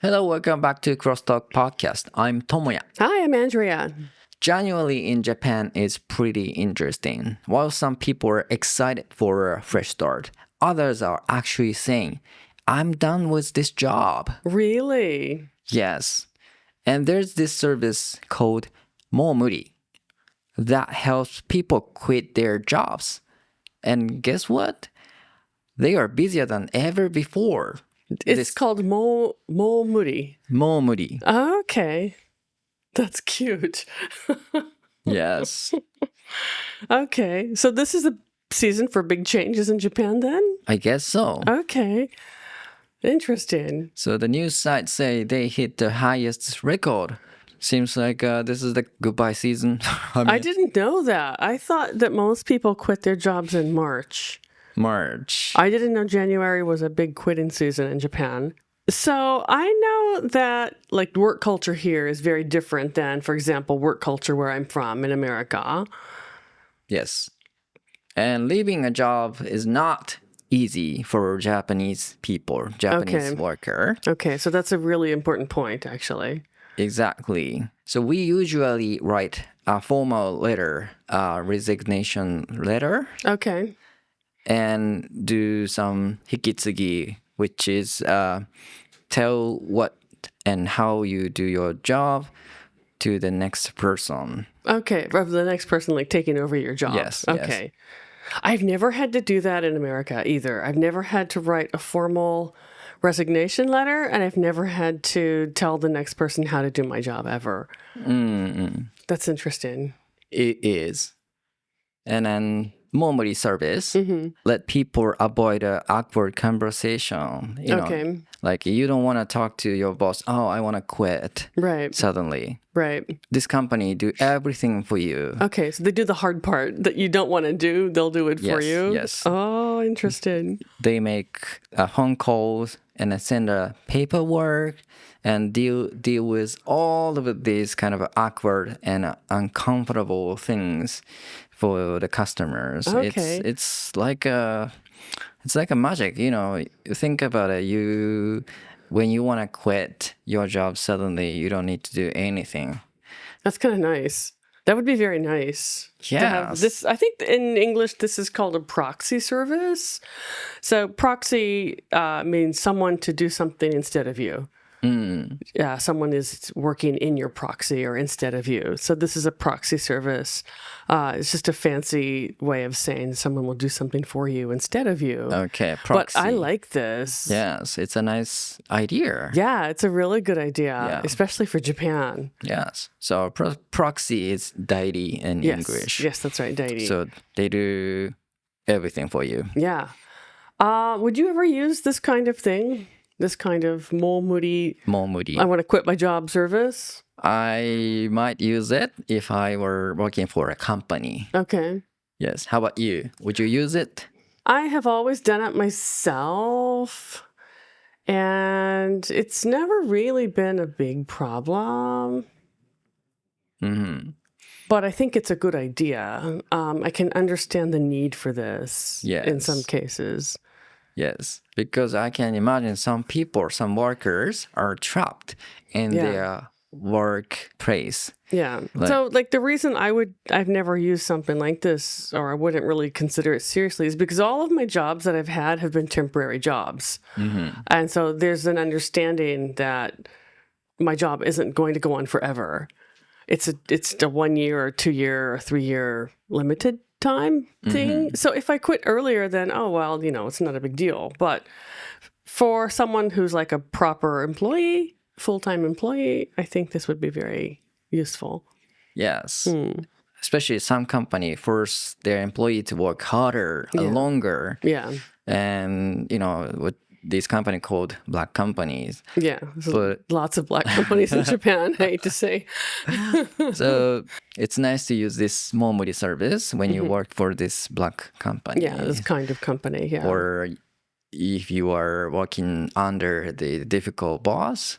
Hello, welcome back to CrossTalk podcast. I'm Tomoya. Hi, I'm Andrea. January in Japan is pretty interesting. While some people are excited for a fresh start, others are actually saying, I'm done with this job. Really? Yes. And there's this service called もう無理 that helps people quit their jobs. And guess what? They are busier than ever before. It's called mo muri. もう無理 Okay. That's cute. Yes. Okay. So this is a season for big changes in Japan then? I guess so. Okay. Interesting. So the news sites say they hit the highest record. Seems like this is the goodbye season. I didn't know that. I thought that most people quit their jobs in March. March. I didn't know January was a big quitting season in Japan. So I know that like work culture here is very different than, for example, work culture where I'm from in America. Yes. And leaving a job is not easy for Japanese people, Japanese worker. Okay, so that's a really important point, actually. Exactly. So we usually write a formal letter, a resignation letter, Okay. and do some hikitsugi, which is tell what and how you do your job to the next person. Okay, of the next person like taking over your job. Yes, Okay. yes. I've never had to do that in America either. I've never had to write a formal resignation letter, and I've never had to tell the next person how to do my job ever. That's interesting. It is. And then Momori service let people avoid an awkward conversation. You know, Okay. like you don't want to talk to your boss, oh, I want to quit Right. suddenly. Right. This company do everything for you. Okay, so they do the hard part that you don't want to do. They'll do it for Yes, you. yes. Oh, interesting. They make phone calls and send a paperwork and deal with all of these kind of awkward and uncomfortable things for the customers. Okay. It's like a magic, you know. You think about it, when you want to quit your job suddenly, you don't need to do anything. That's kind of nice. That would be very nice. To have Yes. this, I think in English, this is called a proxy service. So proxy means someone to do something instead of you. Yeah, someone is working in your proxy or instead of you. So this is a proxy service. It's just a fancy way of saying someone will do something for you instead of you. Okay, proxy. But I like this. Yes, it's a nice idea. Yeah, it's a really good idea, Yeah. especially for Japan. Yes. So proxy is dairi in Yes. English. Yes, that's right, dating. So they do everything for you. Yeah. Would you ever use this kind of thing? This kind of momuri, More moody. I want to quit my job service? I might use it if I were working for a company. Okay. Yes. How about you? Would you use it? I have always done it myself, and it's never really been a big problem. But I think it's a good idea. I can understand the need for this in Yes. some cases. Yes. Because I can imagine some people, some workers are trapped in Yeah. their workplace. Yeah. So like the reason I've never used something like this, or I wouldn't really consider it seriously, is because all of my jobs that I've had have been temporary jobs. And so there's an understanding that my job isn't going to go on forever. It's a 1 year or 2 year or 3 year limited time thing. So if I quit earlier, then, oh, well, you know, it's not a big deal. But for someone who's like a proper employee, full-time employee, I think this would be very useful. Yes. Especially some company force their employee to work harder, longer. Yeah. And, you know, with these company called black companies. Yeah. But Lots of black companies in Japan, I hate to say. so it's nice to use this momori service when you work for this black company. Yeah, this kind of company. Yeah. Or if you are working under the difficult boss,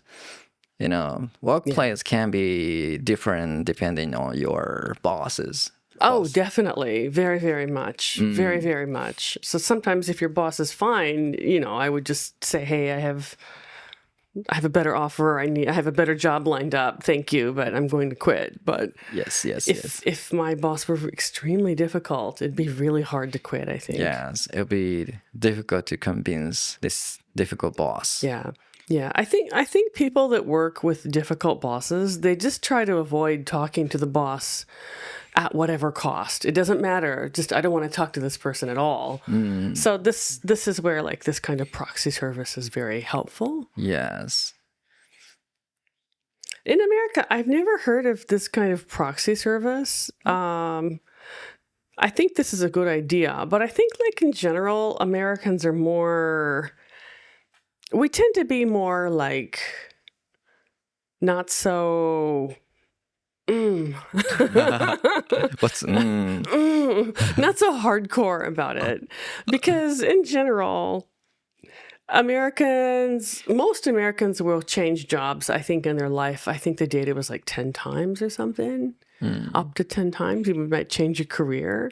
you know, workplace can be different depending on your bosses. Oh, definitely. Very, very much. Very, very much. So sometimes if your boss is fine, you know, I would just say, hey, I have I have a better offer. I have a better job lined up. Thank you, but I'm going to quit. But yes. if my boss were extremely difficult, it'd be really hard to quit, I think. Yes, it'll be difficult to convince this difficult boss. Yeah. I think people that work with difficult bosses, they just try to avoid talking to the boss at whatever cost. It doesn't matter. Just I don't want to talk to this person at all. So this is where like this kind of proxy service is very helpful. Yes. In America, I've never heard of this kind of proxy service. I think this is a good idea, but I think like in general, Americans are more... We tend to be more like not so What's not so hardcore about it, because in general, most Americans will change jobs, I think, in their life. I think the data was like 10 times or something, up to 10 times. You might change your career.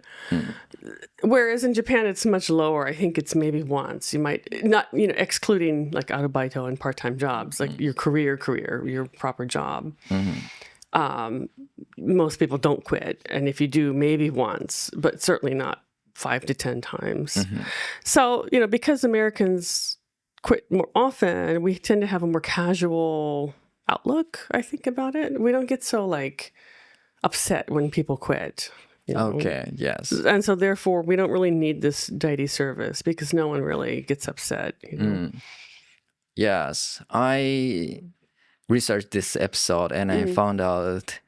Whereas in Japan, it's much lower. I think it's maybe once. You might not, excluding like arubaito and part-time jobs, like your career, your proper job. Most people don't quit. And if you do, maybe once, but certainly not 5 to 10 times. So, because Americans quit more often, we tend to have a more casual outlook, I think, about it. We don't get so like upset when people quit. Okay, yes. And so therefore, we don't really need this deity service because no one really gets upset. Yes, I researched this episode and I found out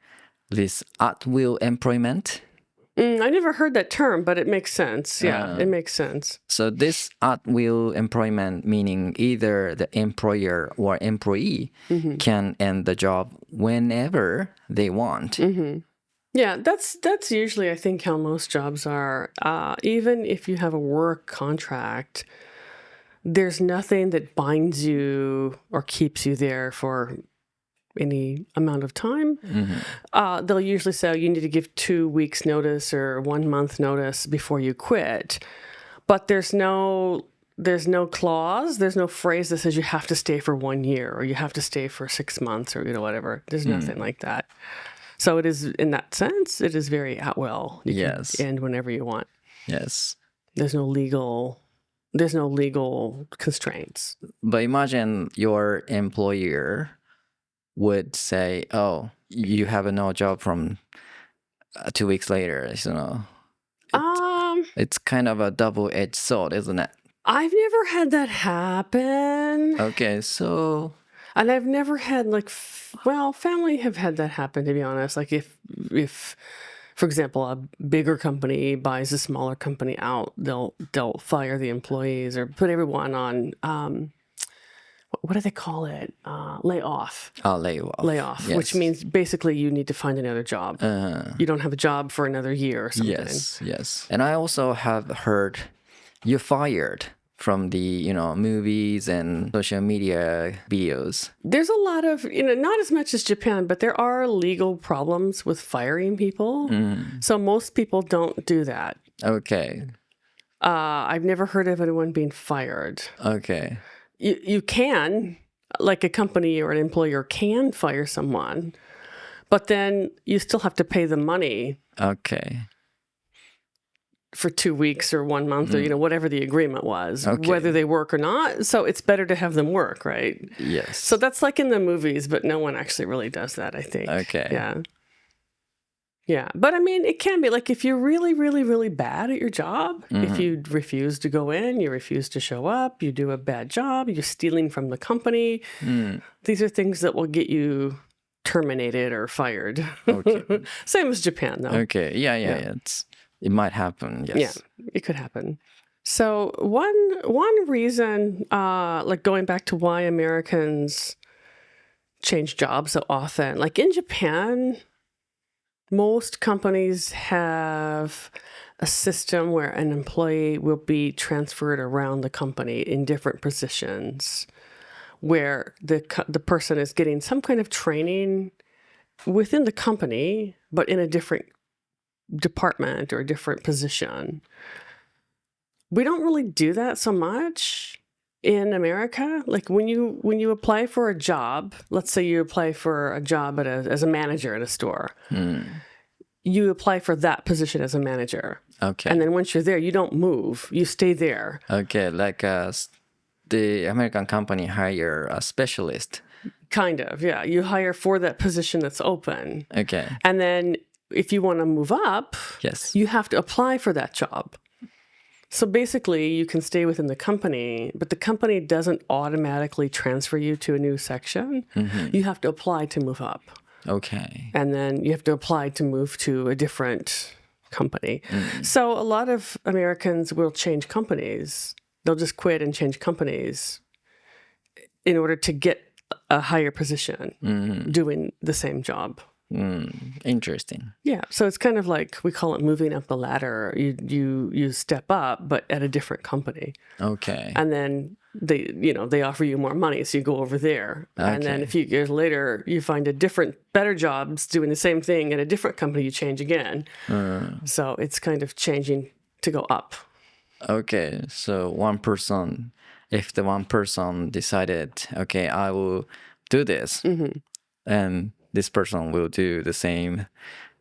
this at-will employment. I never heard that term, but it makes sense. Yeah, it makes sense. So this at-will employment, meaning either the employer or employee can end the job whenever they want. Yeah, that's usually, I think, how most jobs are. Even if you have a work contract, there's nothing that binds you or keeps you there for any amount of time. They'll usually say you need to give 2 weeks notice or 1 month notice before you quit. But there's no clause, there's no phrase that says you have to stay for 1 year or you have to stay for 6 months or whatever. There's nothing like that. So it is, in that sense, it is very at will. You can end whenever you want. Yes. There's no legal constraints. But imagine your employer would say, "Oh, you have no job from 2 weeks later." It's kind of a double-edged sword, isn't it? I've never had that happen. Okay, so... And I've never had family have had that happen, to be honest. Like if, for example, a bigger company buys a smaller company out, they'll fire the employees or put everyone on, what do they call it? Layoff. Layoff, yes. Which means basically you need to find another job. You don't have a job for another year or something. Yes. And I also have heard you're fired from the, movies and social media videos. There's a lot of, not as much as Japan, but there are legal problems with firing people. So most people don't do that. Okay. I've never heard of anyone being fired. Okay. You can, like a company or an employer can fire someone, but then you still have to pay them money. Okay. For 2 weeks or 1 month or, whatever the agreement was, whether they work or not. So it's better to have them work, right? Yes. So that's like in the movies, but no one actually really does that, I think. Okay. Yeah. But I mean, it can be like if you're really, really, really bad at your job, if you refuse to go in, you refuse to show up, you do a bad job, you're stealing from the company. These are things that will get you terminated or fired. Okay. Same as Japan, though. Okay. Yeah. It might happen, yes. Yeah, it could happen. So one reason, like going back to why Americans change jobs so often, like in Japan, most companies have a system where an employee will be transferred around the company in different positions, where the person is getting some kind of training within the company, but in a different department or a different position. We don't really do that so much In America, like when you apply for a job, let's say you apply for a job as a manager at a store, you apply for that position as a manager. Okay. And then once you're there, you don't move. You stay there. Okay, like the American company hire a specialist. Kind of, yeah. You hire for that position that's open. Okay. And then if you want to move up, Yes. you have to apply for that job. So basically, you can stay within the company, but the company doesn't automatically transfer you to a new section. You have to apply to move up. Okay. And then you have to apply to move to a different company. So a lot of Americans will change companies. They'll just quit and change companies in order to get a higher position doing the same job. Interesting. Yeah, so it's kind of like we call it moving up the ladder. You step up, but at a different company. Okay. And then they offer you more money, so you go over there. And then a few years later, you find a different, better jobs doing the same thing at a different company. You change again. So it's kind of changing to go up. Okay, so if the one person decided, okay, I will do this, and this person will do the same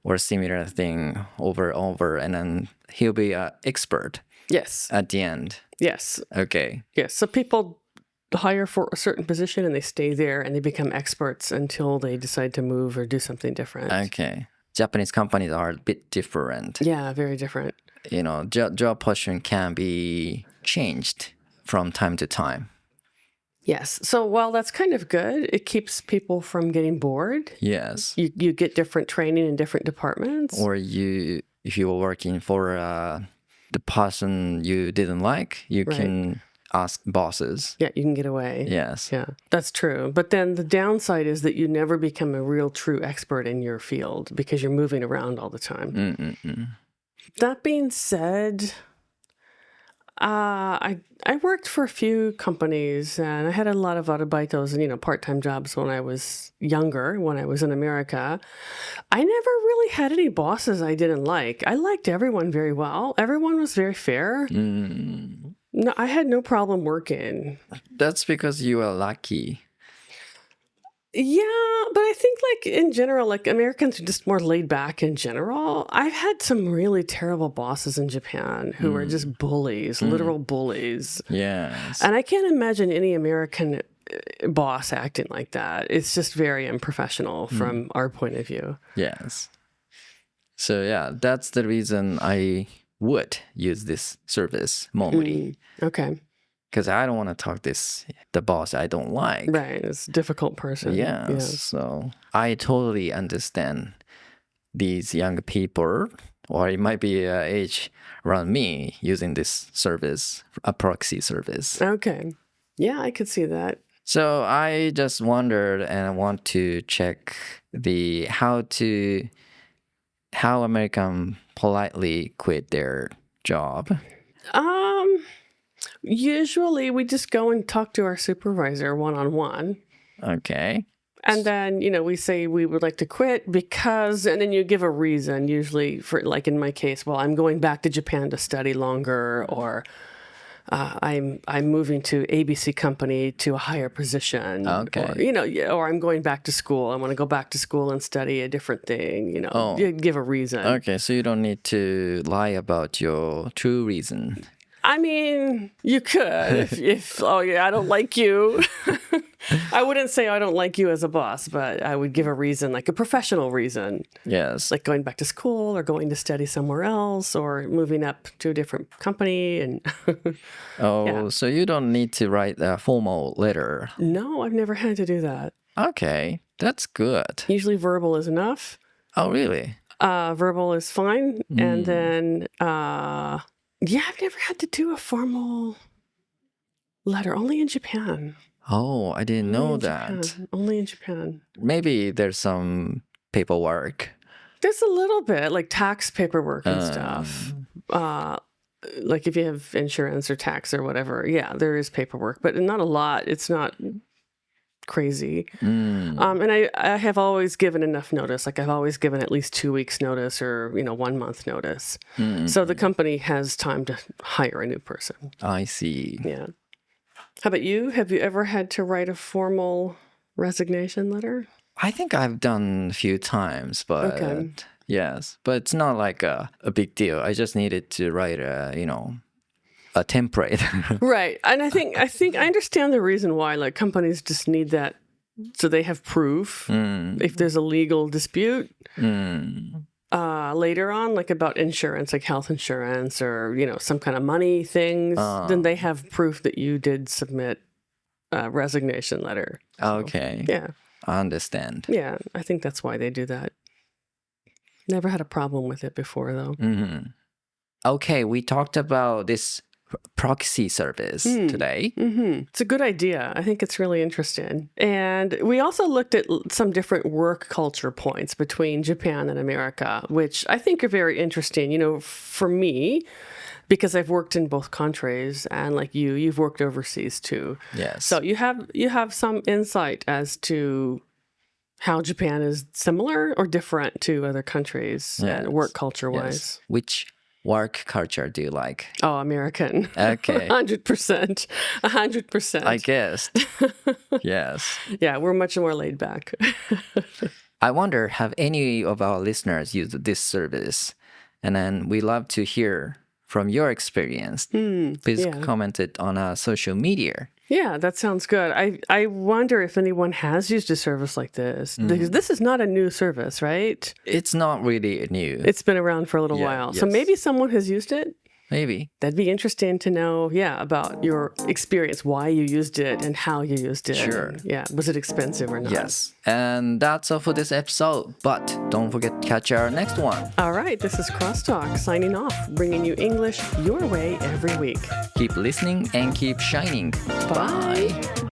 or similar thing over and over, and then he'll be an expert. Yes. At the end. Yes. Okay. Yes. So people hire for a certain position and they stay there and they become experts until they decide to move or do something different. Okay. Japanese companies are a bit different. Yeah, very different. Job position can be changed from time to time. Yes. So while that's kind of good, it keeps people from getting bored. Yes. You get different training in different departments. Or if you were working for the person you didn't like, you can ask bosses. Yeah, you can get away. Yes. Yeah, that's true. But then the downside is that you never become a real true expert in your field because you're moving around all the time. That being said, I worked for a few companies and I had a lot of arubaitos and, part-time jobs when I was younger, when I was in America. I never really had any bosses I didn't like. I liked everyone very well. Everyone was very fair. No, I had no problem working. That's because you are lucky. Yeah, but I think in general, Americans are just more laid back in general. I've had some really terrible bosses in Japan who were just bullies, literal bullies. Yes. And I can't imagine any American boss acting like that. It's just very unprofessional from our point of view. Yes. So yeah, that's the reason I would use this service, Momuri. Okay. Because I don't want to talk the boss I don't like. Right, it's a difficult person. Yes. So I totally understand these young people, or it might be age around me, using this service, a proxy service. Okay. Yeah, I could see that. So I just wondered, and I want to check how American politely quit their job. Usually we just go and talk to our supervisor one-on-one. Okay. And then, we say we would like to quit because, and then you give a reason, usually for, in my case, well, I'm going back to Japan to study longer, or I'm moving to ABC company to a higher position. Okay. Or I'm going back to school. I want to go back to school and study a different thing, You give a reason. Okay, so you don't need to lie about your true reason. I mean, you could if I don't like you. I wouldn't say I don't like you as a boss, but I would give a reason, like a professional reason. Yes. Like going back to school or going to study somewhere else or moving up to a different company. And So you don't need to write a formal letter. No, I've never had to do that. Okay, that's good. Usually verbal is enough. Oh, really? Verbal is fine. And then... yeah, I've never had to do a formal letter. Only in Japan. Oh, I didn't know that. Only in Japan. Maybe there's some paperwork. There's a little bit, like tax paperwork and stuff. Like if you have insurance or tax or whatever. Yeah, there is paperwork, but not a lot. It's not crazy. And I have always given enough notice. Like I've always given at least 2 weeks notice or 1 month notice. So the company has time to hire a new person. I see. Yeah. How about you? Have you ever had to write a formal resignation letter? I think I've done a few times, but Okay. yes, but it's not like a big deal. I just needed to write a template. Right. And I think I understand the reason why, like, companies just need that so they have proof if there's a legal dispute later on, like about insurance, like health insurance or, some kind of money things, then they have proof that you did submit a resignation letter. So, Okay. yeah. I understand. Yeah. I think that's why they do that. Never had a problem with it before, though. Okay, we talked about this Proxy service today. It's a good idea. I think it's really interesting. And we also looked at some different work culture points between Japan and America, which I think are very interesting. For me, because I've worked in both countries, and like you've worked overseas too. Yes. So you have some insight as to how Japan is similar or different to other countries and work culture wise. Yes. Which work culture do you like? Oh, American. Okay. 100%. 100%. I guess. Yes. Yeah, we're much more laid back. I wonder, have any of our listeners used this service? And then we love to hear from your experience. Please comment it on our social media. Yeah, that sounds good. I wonder if anyone has used a service like this, because this is not a new service, right? It's not really new. It's been around for a little while. So yes. maybe someone has used it? Maybe. That'd be interesting to know, about your experience, why you used it and how you used it. Sure. Yeah, was it expensive or not? Yes. And that's all for this episode. But don't forget to catch our next one. All right, this is CrossTalk signing off, bringing you English your way every week. Keep listening and keep shining. Bye.